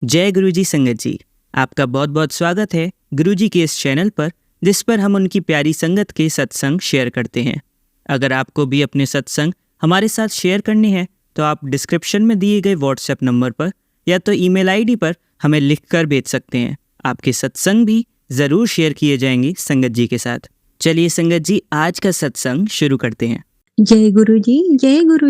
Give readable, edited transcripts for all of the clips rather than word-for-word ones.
जय गुरुजी संगत जी, आपका बहुत बहुत स्वागत है गुरुजी के इस चैनल पर, जिस पर हम उनकी प्यारी संगत के सत्संग शेयर करते हैं। अगर आपको भी अपने सत्संग हमारे साथ शेयर करने हैं तो आप डिस्क्रिप्शन में दिए गए व्हाट्सएप नंबर पर या तो ईमेल आईडी पर हमें लिखकर भेज सकते हैं। आपके सत्संग भी ज़रूर शेयर किए जाएंगे संगत जी के साथ। चलिए संगत जी, आज का सत्संग शुरू करते हैं। जय गुरु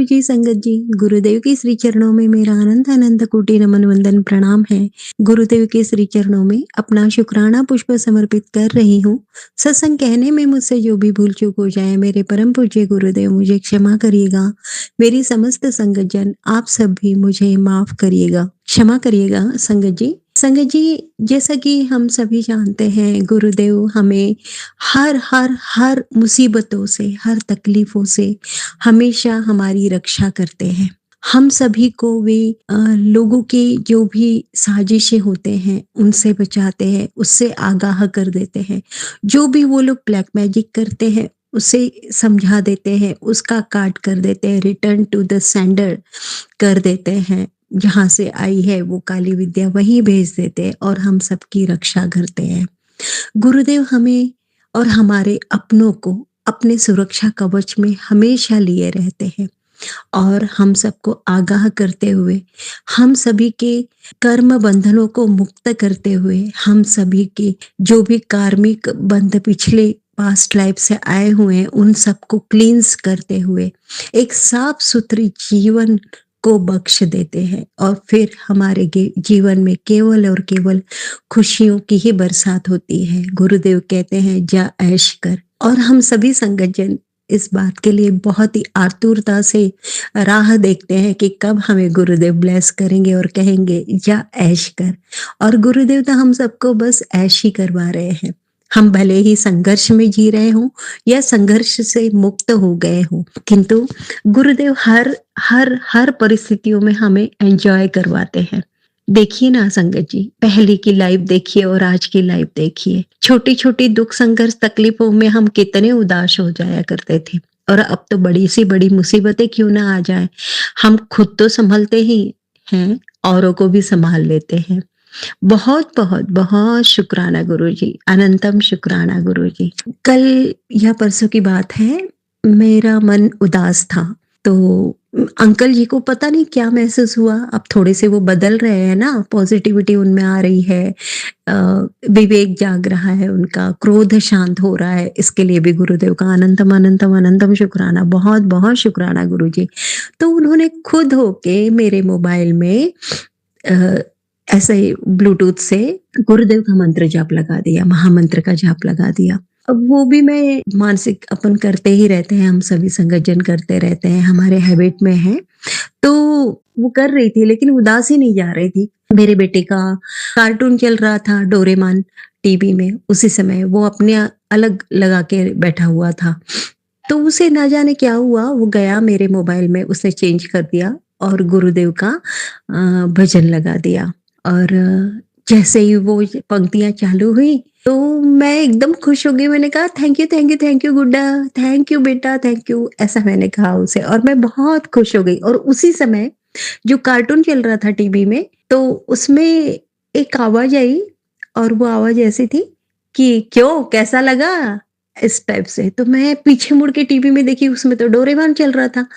जी संगत जी। गुरुदेव के श्री चरणों में मेरा अनंत अनंत कोटि नमन वंदन प्रणाम है। गुरुदेव के श्री चरणों में अपना शुक्राना पुष्प समर्पित कर रही हूँ। सत्संग कहने में मुझसे जो भी भूल चूक हो जाए, मेरे परम पूज्य गुरुदेव मुझे क्षमा करिएगा। मेरी समस्त संगत जन आप सब भी मुझे माफ करिएगा, क्षमा करिएगा संगत जी। संगत जी, जैसा कि हम सभी जानते हैं, गुरुदेव हमें हर मुसीबतों से, हर तकलीफों से हमेशा हमारी रक्षा करते हैं। हम सभी को वे लोगों के जो भी साजिशें होते हैं उनसे बचाते हैं, उससे आगाह कर देते हैं। जो भी वो लोग ब्लैक मैजिक करते हैं उसे समझा देते हैं, उसका काट कर देते हैं, रिटर्न टू द सेंडर कर देते हैं। जहाँ से आई है वो काली विद्या वहीं भेज देते हैं और हम सबकी रक्षा करते हैं। गुरुदेव हमें और हमारे अपनों को अपने सुरक्षा कवच में हमेशा लिए रहते हैं और हम सबको आगाह करते हुए, हम सभी के कर्म बंधनों को मुक्त करते हुए, हम सभी के जो भी कार्मिक बंध पिछले पास्ट लाइफ से आए हुए हैं उन सबको क्लींस करते हुए एक साफ सुथरी जीवन को बख्श देते हैं और फिर हमारे जीवन में केवल और केवल खुशियों की ही बरसात होती है। गुरुदेव कहते हैं जा ऐश कर, और हम सभी संगतजन इस बात के लिए बहुत ही आतुरता से राह देखते हैं कि कब हमें गुरुदेव ब्लेस करेंगे और कहेंगे जा ऐश कर। और गुरुदेव तो हम सबको बस ऐश ही करवा रहे हैं। हम भले ही संघर्ष में जी रहे हों या संघर्ष से मुक्त हो गए हों, किंतु गुरुदेव हर परिस्थितियों में हमें एंजॉय करवाते हैं। देखिए ना संगत जी, पहले की लाइफ देखिए और आज की लाइफ देखिए। छोटी छोटी दुख संघर्ष तकलीफों में हम कितने उदास हो जाया करते थे, और अब तो बड़ी सी बड़ी मुसीबतें क्यों ना आ जाए, हम खुद तो संभलते ही हैं, औरों को भी संभाल लेते हैं। बहुत बहुत बहुत शुक्राना गुरुजी, अनंतम शुक्राना गुरुजी। कल या परसों की बात है, मेरा मन उदास था तो अंकल जी को पता नहीं क्या महसूस हुआ। अब थोड़े से वो बदल रहे हैं ना, पॉजिटिविटी उनमें आ रही है, विवेक जाग रहा है, उनका क्रोध शांत हो रहा है। इसके लिए भी गुरुदेव का अनंतम अनंतम अनंतम शुक्राना, बहुत बहुत शुक्राना गुरुजी। तो उन्होंने खुद होके मेरे मोबाइल में ऐसे ही ब्लूटूथ से गुरुदेव का मंत्र जाप लगा दिया, महामंत्र का जाप लगा दिया। अब वो भी मैं मानसिक अपन करते ही रहते हैं, हम सभी संगठन करते रहते हैं, हमारे हैबिट में है। तो वो कर रही थी लेकिन उदास ही नहीं जा रही थी। मेरे बेटे का कार्टून चल रहा था डोरेमोन टीवी में, उसी समय वो अपने अलग लगा के बैठा हुआ था। तो उसे ना जाने क्या हुआ, वो गया मेरे मोबाइल में, उसने चेंज कर दिया और गुरुदेव का भजन लगा दिया। और जैसे ही वो पंक्तियां चालू हुई तो मैं एकदम खुश हो गई। मैंने कहा thank you thank you thank you गुड्डा, थैंक यू बेटा, थैंक यू, ऐसा मैंने कहा उसे, और मैं बहुत खुश हो गई। और उसी समय जो कार्टून चल रहा था टीवी में, तो उसमें एक आवाज आई, और वो आवाज ऐसी थी कि क्यों, कैसा लगा, इस टाइप से। तो मैं पीछे मुड़ के टीवी में देखी, उसमें तो डोरेमोन चल रहा था,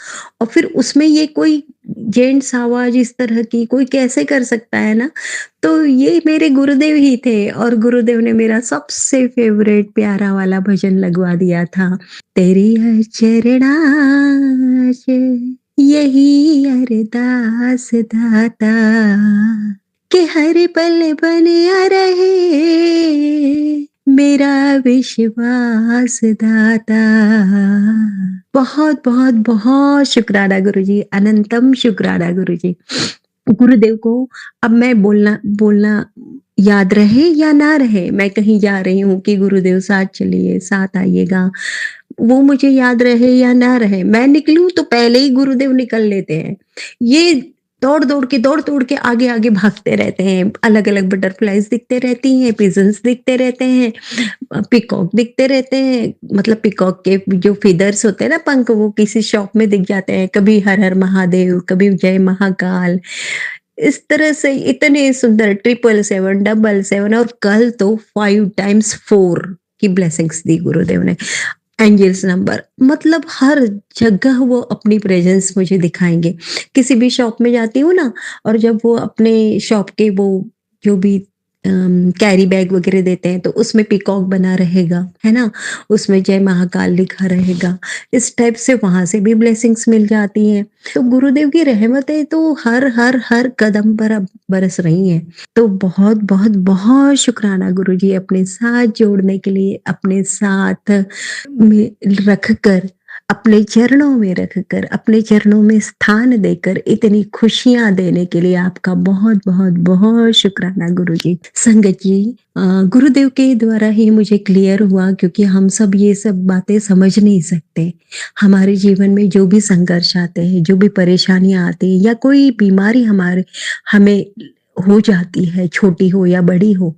और फिर उसमें ये कोई जेंट्स आवाज इस तरह की कोई कैसे कर सकता है ना। तो ये मेरे गुरुदेव ही थे, और गुरुदेव ने मेरा सबसे फेवरेट प्यारा वाला भजन लगवा दिया था, तेरी है चरणाश यही अरदास दाता, कि हर पल बने रहे मेरा विश्वास दाता। बहुत बहुत बहुत शुक्राना गुरुजी, अनंतम शुक्राना गुरुजी। गुरुदेव को अब मैं बोलना बोलना याद रहे या ना रहे, मैं कहीं जा रही हूँ कि गुरुदेव साथ चलिए, साथ आइएगा, वो मुझे याद रहे या ना रहे, मैं निकलूं तो पहले ही गुरुदेव निकल लेते हैं। ये दौड़ दौड़ के आगे आगे भागते रहते हैं। अलग अलग बटरफ्लाईज दिखते रहती हैं, पिजन्स दिखते रहते हैं, पिकॉक दिखते रहते हैं। मतलब पिकॉक के जो फीदर्स होते हैं ना, पंख, वो किसी शॉप में दिख जाते हैं। कभी हर हर महादेव, कभी जय महाकाल, इस तरह से इतने सुंदर 777, 777 और कल तो 5 टाइम्स 4 की ब्लेसिंग्स दी गुरुदेव ने। एंजल्स नंबर मतलब हर जगह वो अपनी प्रेजेंस मुझे दिखाएँगे। किसी भी शॉप में जाती हूँ ना और जब वो अपने शॉप के वो जो भी कैरी बैग वगैरह देते हैं तो उसमें पीकॉक बना रहेगा, है ना? उसमें जय महाकाल लिखा रहेगा। इस टाइप से वहाँ से भी ब्लेसिंग्स मिल जाती हैं। तो गुरुदेव की रहमतें तो हर कदम पर अब बरस रही हैं। तो बहुत-बहुत बहुत शुक्राना गुरुजी अपने साथ जोड़ने के लिए, अपने साथ में रखकर, अपने चरणों में रखकर, अपने चरणों में स्थान देकर इतनी खुशियाँ देने के लिए आपका बहुत-बहुत बहुत शुक्राना गुरुजी। संगत जी गुरुदेव के द्वारा ही मुझे क्लियर हुआ क्योंकि हम सब ये सब बातें समझ नहीं सकते। हमारे जीवन में जो भी संघर्ष आते हैं, जो भी परेशानियाँ आती हैं या कोई बीमारी हमें हो जाती है, छोटी हो या बड़ी हो,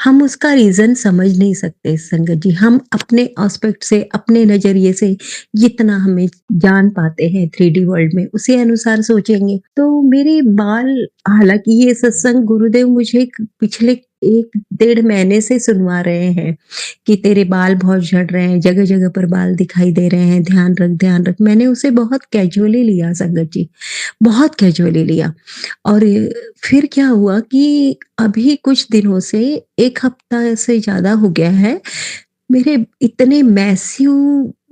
हम उसका रीज़न समझ नहीं सकते संगत जी। हम अपने एस्पेक्ट से, अपने नज़रिए से जितना हमें जान पाते हैं 3D वर्ल्ड में, उसी अनुसार सोचेंगे। तो मेरे बाल हालाँकि ये सत्संग गुरुदेव मुझे पिछले 1 डेढ़ महीने से सुनवा रहे हैं कि तेरे बाल बहुत झड़ रहे हैं, जगह-जगह पर बाल दिखाई दे रहे हैं, ध्यान रख, ध्यान रख। मैंने उसे बहुत कैजुअली लिया संगत जी, बहुत कैजुअली लिया। और फिर क्या हुआ कि अभी कुछ दिनों से 1 हफ्ता से ज़्यादा हो गया है, मेरे इतने मैसिव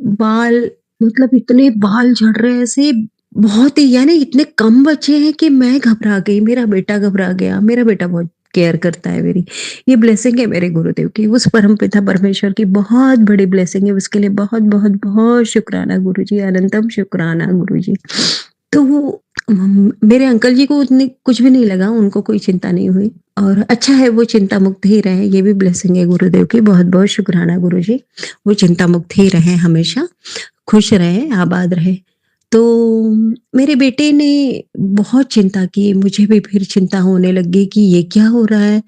बाल मतलब इतने बाल झड़ रहे हैं ऐसे बहुत ही यानी इतने कम बचे हैं कि मैं घबरा गई, मेरा बेटा घबरा गया, मेरा बेटा बहुत केयर करता है मेरी। ये ब्लेसिंग है मेरे गुरुदेव की, उस परमपिता परमेश्वर की बहुत बड़ी ब्लेसिंग है, उसके लिए बहुत-बहुत बहुत शुक्राना गुरुजी, अनंतम शुक्राना गुरुजी। तो वो मेरे अंकल जी को उतनी कुछ भी नहीं लगा, उनको कोई चिंता नहीं हुई और अच्छा है वो चिंता मुक्त ही रहे, ये भी ब्लेसिंग है गुरुदेव की, बहुत-बहुत शुक्राना गुरुजी। वो चिंता मुक्त ही रहें हमेशा, खुश रहें, आबाद रहें। तो मेरे बेटे ने बहुत चिंता की, मुझे भी फिर चिंता होने लगी कि ये क्या हो रहा है?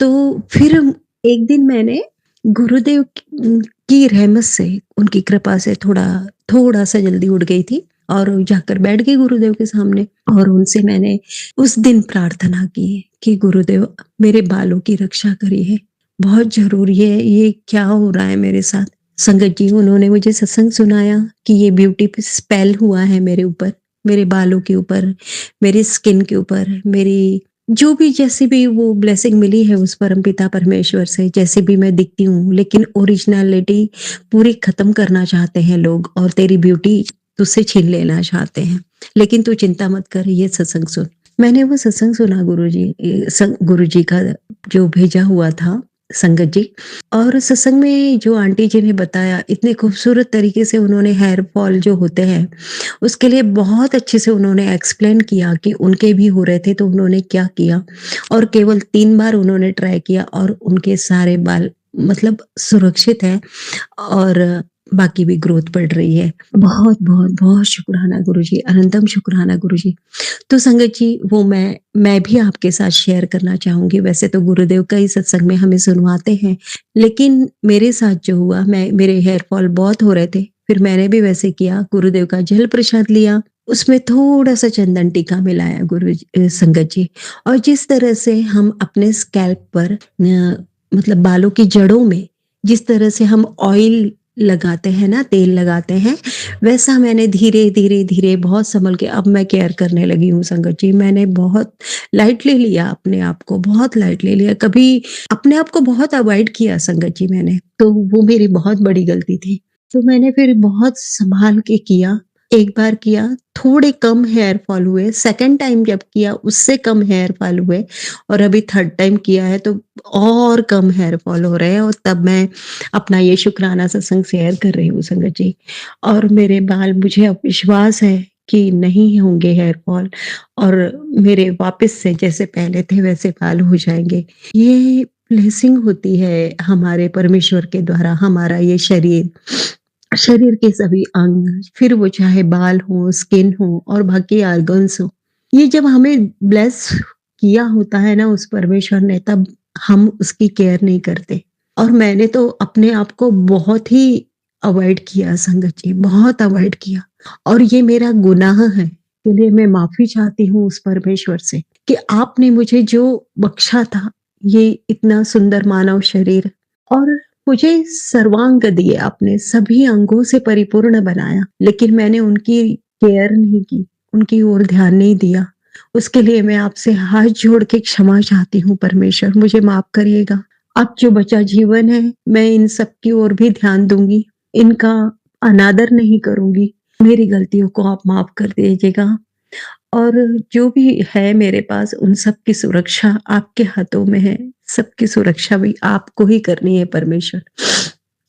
तो फिर एक दिन मैंने गुरुदेव की रहमत से, उनकी कृपा से थोड़ा-सा जल्दी उठ गई थी और जाकर बैठ गई गुरुदेव के सामने और उनसे मैंने उस दिन प्रार्थना की कि गुरुदेव मेरे बालों की रक्षा करिए, बहुत ज़रूरी है, ये क्या हो रहा है मेरे साथ? संगत जी उन्होंने मुझे सत्संग सुनाया कि ये ब्यूटी स्पेल हुआ है मेरे ऊपर, मेरे बालों के ऊपर, मेरी स्किन के ऊपर, मेरी जो भी जैसी भी वो ब्लेसिंग मिली है उस परमपिता परमेश्वर से, जैसे भी मैं दिखती हूँ, लेकिन ओरिजिनैलिटी पूरी खत्म करना चाहते हैं लोग और तेरी ब्यूटी तुझसे छीन लेना चाहते हैं। लेकिन तू चिंता मत कर, ये सत्संग सुन। मैंने वो सत्संग सुना गुरुजी का जो भेजा हुआ था संगत जी और सत्संग में जो आंटी जी ने बताया इतने खूबसूरत तरीके से उन्होंने हेयर फॉल जो होते हैं उसके लिए बहुत अच्छे से उन्होंने एक्सप्लेन किया कि उनके भी हो रहे थे तो उन्होंने क्या किया और केवल 3 बार उन्होंने ट्राई किया और उनके सारे बाल मतलब सुरक्षित है और बाकी भी ग्रोथ बढ़ रही है। बहुत शुक्राना गुरुजी, अनंतम शुक्राना गुरुजी। तो संगत जी वो मैं भी आपके साथ शेयर करना चाहूँगी। वैसे तो गुरुदेव कई सत्संग में हमें सुनवाते हैं, लेकिन मेरे साथ जो हुआ मेरे हेयर फॉल बहुत हो रहे थे। फिर मैंने भी वैसे किया, गुरुदेव का जल प्रसाद लिया, उसमें थोड़ा-सा चंदन टीका मिलाया संगत जी और जिस तरह से हम अपने स्कैल्प पर मतलब बालों की जड़ों में जिस तरह से हम ऑयल लगाते हैं ना, तेल लगाते हैं, वैसा मैंने धीरे-धीरे बहुत सँभल के अब मैं केयर करने लगी हूँ संगत जी। मैंने बहुत लाइटली लिया अपने आप को, बहुत लाइटली लिया। कभी अपने आप को बहुत अवॉइड किया संगत जी मैंने, तो वो मेरी बहुत बड़ी गलती थी। तो मैंने फिर बहुत सँभाल के किया, एक बार किया, थोड़े कम हेयर फॉल हुए, सेकंड टाइम जब किया उससे कम हेयर फॉल हुए और अभी थर्ड टाइम किया है तो और कम हेयर फॉल हो रहे हैं और तब मैं अपना ये शुक्राना सत्संग शेयर कर रही हूँ संगत जी। और मेरे बाल मुझे अब विश्वास है कि नहीं होंगे हेयर फॉल और मेरे वापस से जैसे पहले थे वैसे बाल हो जाएँगे। ये ब्लेसिंग होती है हमारे परमेश्वर के द्वारा हमारा ये शरीर के सभी अंग, फिर वो चाहे बाल हो, स्किन हो और बाकी ऑर्गन्स हो। ये जब हमें ब्लेस किया होता है ना उस परमेश्वर ने तब हम उसकी केयर नहीं करते। और मैंने तो अपने आप को बहुत ही अवॉइड किया संगत जी, बहुत अवॉइड किया और ये मेरा गुनाह है। के लिए मैं माफी चाहती हूँ उस परमेश्वर से कि आपने मुझे जो बख्शा था, ये इतना सुंदर मानव शरीर, और मुझे सर्वांग दिए, आपने सभी अंगों से परिपूर्ण बनाया, लेकिन मैंने उनकी केयर नहीं की, उनकी ओर ध्यान नहीं दिया। उसके लिए मैं आपसे हाथ जोड़ के क्षमा चाहती हूँ परमेश्वर, मुझे माफ करिएगा। अब जो बचा जीवन है, मैं इन सब की ओर भी ध्यान दूंगी, इनका अनादर नहीं करूंगी। मेरी गलतियों को आप माफ कर दीजिएगा, और जो भी है मेरे पास उन सब की सुरक्षा आपके हाथों में है। सबकी सुरक्षा भी आपको ही करनी है परमेश्वर।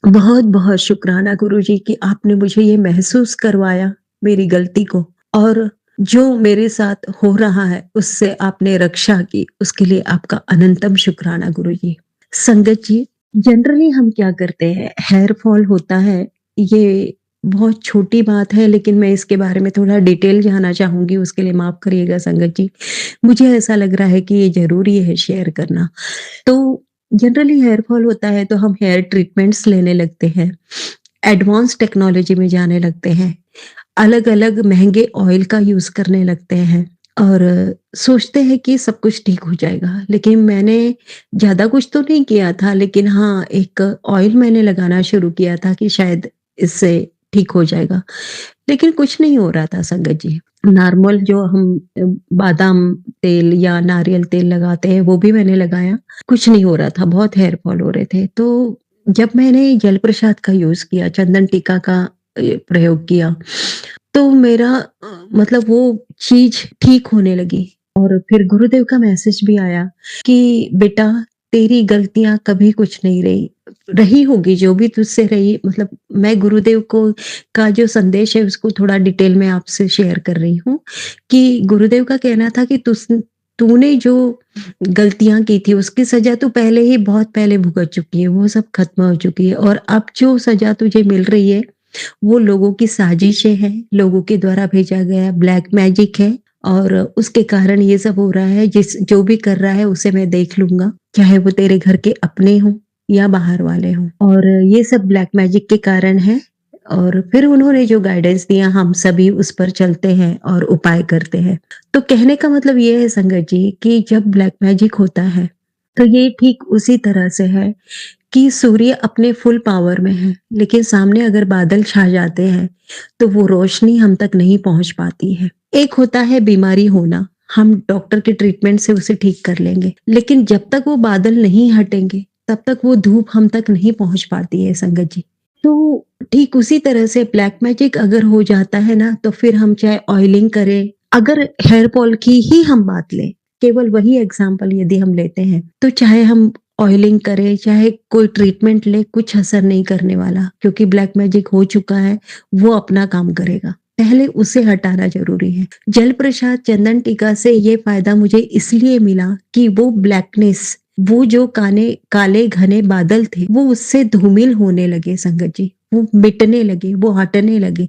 बहुत बहुत शुक्राना गुरुजी कि आपने मुझे ये महसूस करवाया मेरी गलती को, और जो मेरे साथ हो रहा है उससे आपने रक्षा की, उसके लिए आपका अनंतम शुक्राना गुरुजी। संगत जी, जनरली हम क्या करते हैं, हेयर फॉल होता है, ये बहुत छोटी बात है, लेकिन मैं इसके बारे में थोड़ा डिटेल जानना चाहूंगी, उसके लिए माफ करिएगा संगत जी। मुझे ऐसा लग रहा है कि ये जरूरी है शेयर करना। तो जनरली हेयर फॉल होता है तो हम हेयर ट्रीटमेंट्स लेने लगते हैं, एडवांस टेक्नोलॉजी में जाने लगते हैं, अलग अलग महंगे ऑयल का यूज करने लगते हैं, और सोचते हैं कि सब कुछ ठीक हो जाएगा। लेकिन मैंने ज्यादा कुछ तो नहीं किया था, लेकिन हाँ, एक ऑयल मैंने लगाना शुरू किया था कि शायद इससे ठीक हो जाएगा, लेकिन कुछ नहीं हो रहा था संगत जी। नॉर्मल जो हम बादाम तेल या नारियल तेल लगाते हैं वो भी मैंने लगाया, कुछ नहीं हो रहा था, बहुत हेयर फॉल हो रहे थे। तो जब मैंने जल प्रसाद का यूज किया, चंदन टीका का प्रयोग किया, तो मेरा मतलब वो चीज ठीक होने लगी। और फिर गुरुदेव का मैसेज भी आया कि बेटा, तेरी गलतियां कभी कुछ नहीं रही, रही होगी जो भी तुझसे रही, मतलब मैं गुरुदेव को का जो संदेश है उसको थोड़ा डिटेल में आपसे शेयर कर रही हूँ कि गुरुदेव का कहना था कि तूने जो गलतियां की थी उसकी सजा तो पहले ही बहुत पहले भुगत चुकी है, वो सब खत्म हो चुकी है, और अब जो सजा तुझे मिल रही है वो लोगों की साजिशें हैं, लोगों के द्वारा भेजा गया ब्लैक मैजिक है, और उसके कारण ये सब हो रहा है। जो भी कर रहा है उसे मैं देख लूंगा, चाहे वो तेरे घर के अपने हों या बाहर वाले हों, और ये सब ब्लैक मैजिक के कारण है। और फिर उन्होंने जो गाइडेंस दिया, हम सभी उस पर चलते हैं और उपाय करते हैं। तो कहने का मतलब ये है संगत जी कि जब ब्लैक मैजिक होता है तो ये ठीक उसी तरह से है कि सूर्य अपने फुल पावर में है, लेकिन सामने अगर बादल छा जाते हैं तो वो रोशनी हम तक नहीं पहुंच पाती है। एक होता है बीमारी होना, हम डॉक्टर के ट्रीटमेंट से उसे ठीक कर लेंगे, लेकिन जब तक वो बादल नहीं हटेंगे तब तक वो धूप हम तक नहीं पहुंच पाती है संगत जी। तो ठीक उसी तरह से ब्लैक मैजिक अगर हो जाता है ना, तो फिर हम चाहे ऑयलिंग करें, अगर हेयर फॉल की ही हम बात लें, केवल वही एग्जाम्पल यदि हम लेते हैं, तो चाहे हम ऑयलिंग करे, चाहे कोई ट्रीटमेंट ले, कुछ असर नहीं करने वाला, क्योंकि ब्लैक मैजिक हो चुका है, वो अपना काम करेगा। पहले उसे हटाना जरूरी है। जल प्रसाद चंदन टीका से ये फायदा मुझे इसलिए मिला कि वो ब्लैकनेस, वो जो काले घने बादल थे, वो उससे धूमिल होने लगे संगत जी, वो मिटने लगे, वो हटने लगे,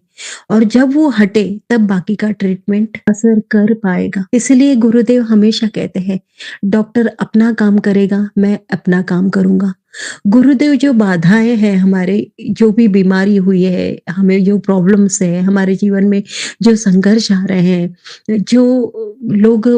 और जब वो हटे तब बाकी का ट्रीटमेंट असर कर पाएगा। इसलिए गुरुदेव हमेशा कहते हैं, डॉक्टर अपना काम करेगा, मैं अपना काम करूंगा। गुरुदेव जो बाधाएं हैं, हमारे जो भी बीमारी हुई है, हमें जो प्रॉब्लम्स है हमारे जीवन में, जो संघर्ष आ रहे हैं, जो लोग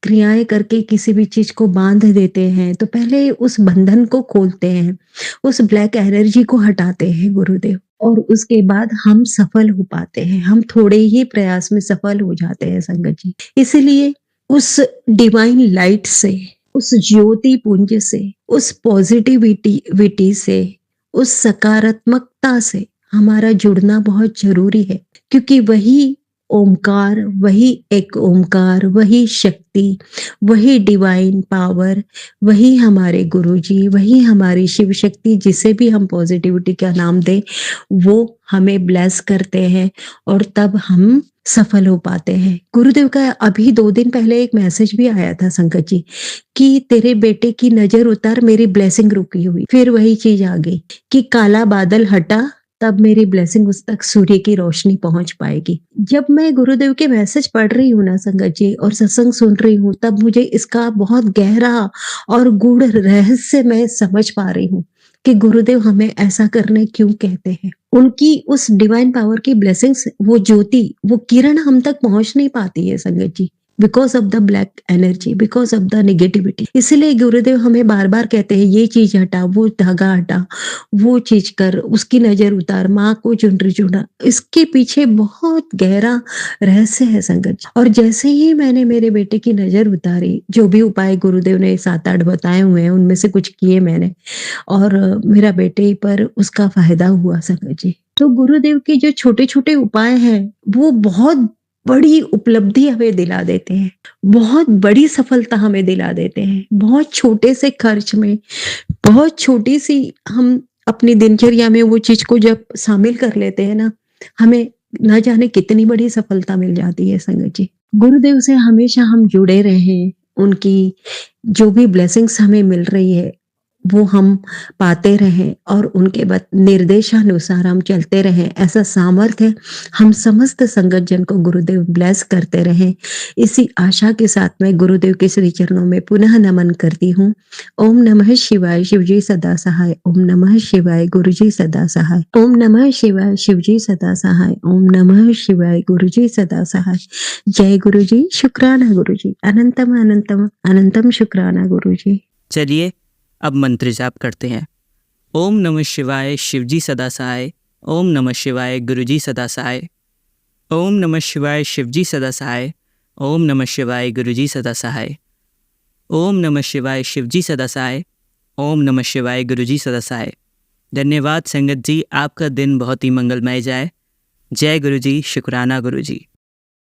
क्रियाएं करके किसी भी चीज को बांध देते हैं, तो पहले उस बंधन को खोलते हैं, उस ब्लैक एनर्जी को हटाते हैं गुरुदेव, और उसके बाद हम सफल हो पाते हैं। हम थोड़े ही प्रयास में सफल हो जाते हैं संगत जी। इसलिए उस डिवाइन लाइट से, उस ज्योति पुंज से, उस पॉजिटिविटी से, उस सकारात्मकता से हमारा जुड़ना बहुत जरूरी है, क्योंकि वही ओमकार, वही एक ओमकार, वही शक्ति, वही डिवाइन पावर, वही हमारे गुरुजी, वही हमारी शिव शक्ति, जिसे भी हम पॉजिटिविटी का नाम दें, वो हमें ब्लेस करते हैं, और तब हम सफल हो पाते हैं। गुरुदेव का अभी 2 दिन पहले एक मैसेज भी आया था संकट जी कि तेरे बेटे की नजर उतार, मेरी ब्लेसिंग रुकी हुई। फिर वही चीज आ गई कि काला बादल हटा, तब मेरी ब्लेसिंग उस तक सूर्य की रोशनी पहुंच पाएगी। जब मैं गुरुदेव के मैसेज पढ़ रही हूँ ना संगत जी, और सत्संग सुन रही हूँ, तब मुझे इसका बहुत गहरा और गूढ़ रहस्य मैं समझ पा रही हूँ कि गुरुदेव हमें ऐसा करने क्यों कहते हैं। उनकी उस डिवाइन पावर की ब्लेसिंग्स, वो ज्योति, वो किरण हम तक पहुंच नहीं पाती है संगत जी, because of the black energy, because of the negativity. इसलिए गुरुदेव हमें बार बार कहते हैं ये चीज हटा, वो धागा हटा, वो चीज कर, उसकी नजर उतार, माँ को चुनरी चुना। इसके पीछे बहुत गहरा रहस्य है संगत जी। और जैसे ही मैंने मेरे बेटे की नजर उतारी, जो भी उपाय गुरुदेव ने 7-8 बताए हुए हैं उनमें से कुछ किए मैंने, और मेरा बेटे पर उसका फायदा हुआ संगत जी। तो गुरुदेव के जो छोटे छोटे उपाय हैं वो बहुत बड़ी उपलब्धि हमें दिला देते हैं, बहुत बड़ी सफलता हमें दिला देते हैं। बहुत छोटे से खर्च में, बहुत छोटी सी हम अपनी दिनचर्या में वो चीज को जब शामिल कर लेते हैं ना, हमें न जाने कितनी बड़ी सफलता मिल जाती है संगत जी। गुरुदेव से हमेशा हम जुड़े रहें, उनकी जो भी ब्लेसिंग्स हमें मिल रही है वो हम पाते रहें और उनके निर्देशानुसार हम चलते रहें, ऐसा सामर्थ्य हम समस्त संगत जन को गुरुदेव ब्लेस करते रहें। इसी आशा के साथ मैं गुरुदेव के श्री चरणों में पुनः नमन करती हूँ। ओम नमः शिवाय, शिवजी सदा सहाय। ओम नमः शिवाय, गुरुजी सदा सहाय। ओम नमः शिवाय, शिवजी सदा सहाय। ओम नमः शिवाय, गुरुजी सदा सहाय। जय गुरुजी, शुक्राना गुरुजी, अनंतम अनंतम अनंतम शुक्राना गुरुजी। चलिए अब मंत्र जाप करते हैं। ओम नमः शिवाय, शिवजी सदा सहाय। ओम नमः शिवाय, गुरुजी सदा सहाय। ओम नमः शिवाय, शिवजी सदा सहाय। ओम नमः शिवाय, गुरुजी सदा सहाय। ओम नमः शिवाय, शिवजी सदा सहाय। ओम नमः शिवाय, गुरुजी सदा सहाय। धन्यवाद संगत जी, आपका दिन बहुत ही मंगलमय जाए। जय गुरुजी, शुक्राना गुरुजी।